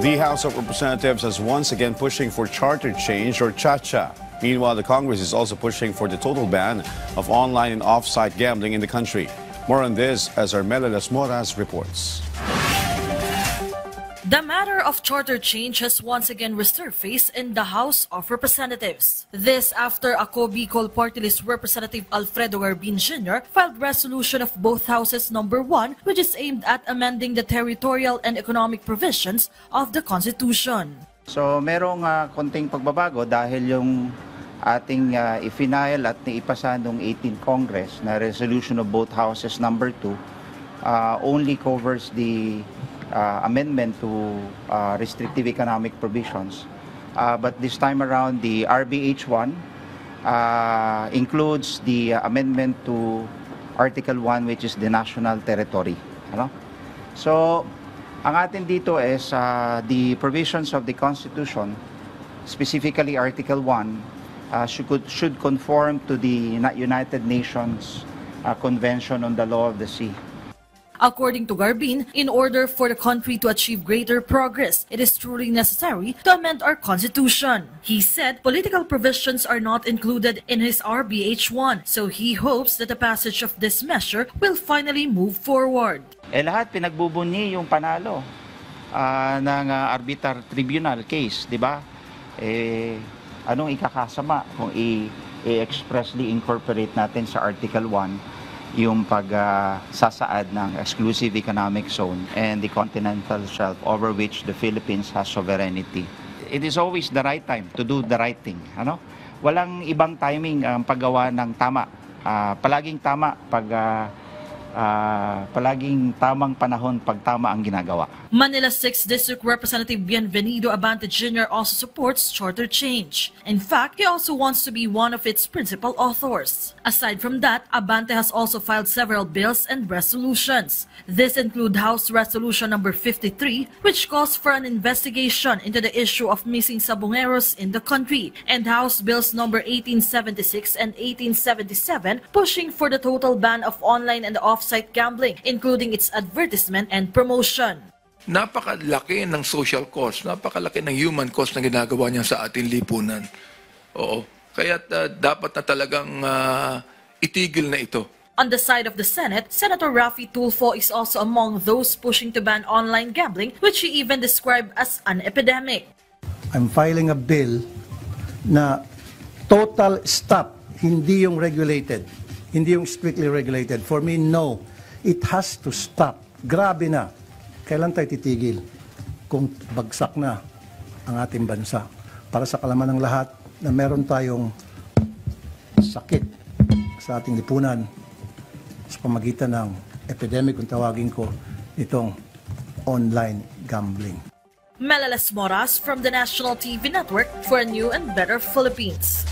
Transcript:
The House of Representatives is once again pushing for charter change or cha-cha. Meanwhile, the Congress is also pushing for the total ban of online and off-site gambling in the country. More on this as Armela Las Moras reports. The matter of charter change has once again resurfaced in the House of Representatives. This after Ako Bicol Party List Representative Alfredo Garbin Jr. filed resolution of both houses number 1, which is aimed at amending the territorial and economic provisions of the Constitution. So merong konting pagbabago dahil yung ating ifinile at naipasa noong 18th Congress na resolution of both houses number 2 only covers the amendment to restrictive economic provisions. But this time around, the RBH 1 includes the amendment to Article 1, which is the national territory. So, ang atin dito is the provisions of the Constitution, specifically Article 1, should conform to the United Nations Convention on the Law of the Sea. According to Garbin, in order for the country to achieve greater progress, it is truly necessary to amend our Constitution. He said political provisions are not included in his RBH 1, so he hopes that the passage of this measure will finally move forward. Lahat pinagbubunyi yung panalo ng arbitral tribunal case, di ba? Anong ikakasama kung i-expressly incorporate natin sa Article 1 yung pagsasaad ng exclusive economic zone and the continental shelf over which the Philippines has sovereignty. It is always the right time to do the right thing. Walang ibang timing ang paggawa ng tama. Palaging tama palaging tamang panahon pag tama ang ginagawa. Manila 6th District Representative Bienvenido Abante Jr. also supports charter change. In fact, he also wants to be one of its principal authors. Aside from that, Abante has also filed several bills and resolutions. This include House Resolution number 53, which calls for an investigation into the issue of missing sabongeros in the country, and House Bills number 1876 and 1877, pushing for the total ban of online and off-site gambling, including its advertisement and promotion. Napakalaki ng social cost, napakalaki ng human cost na ginagawa niya sa ating lipunan. Oo. Kaya dapat na talagang itigil na ito. On the side of the Senate, Senator Raffy Tulfo is also among those pushing to ban online gambling, which he even described as an epidemic. I'm filing a bill na total stop, hindi yung regulated, hindi yung strictly regulated. For me, no. It has to stop. Grabe na. Kailan tayo titigil kung bagsak na ang ating bansa? Para sa kalaman ng lahat na meron tayong sakit sa ating lipunan sa pamagitan ng epidemic, kung tawagin ko, itong online gambling. Mela Las Moras from the National TV Network for a new and better Philippines.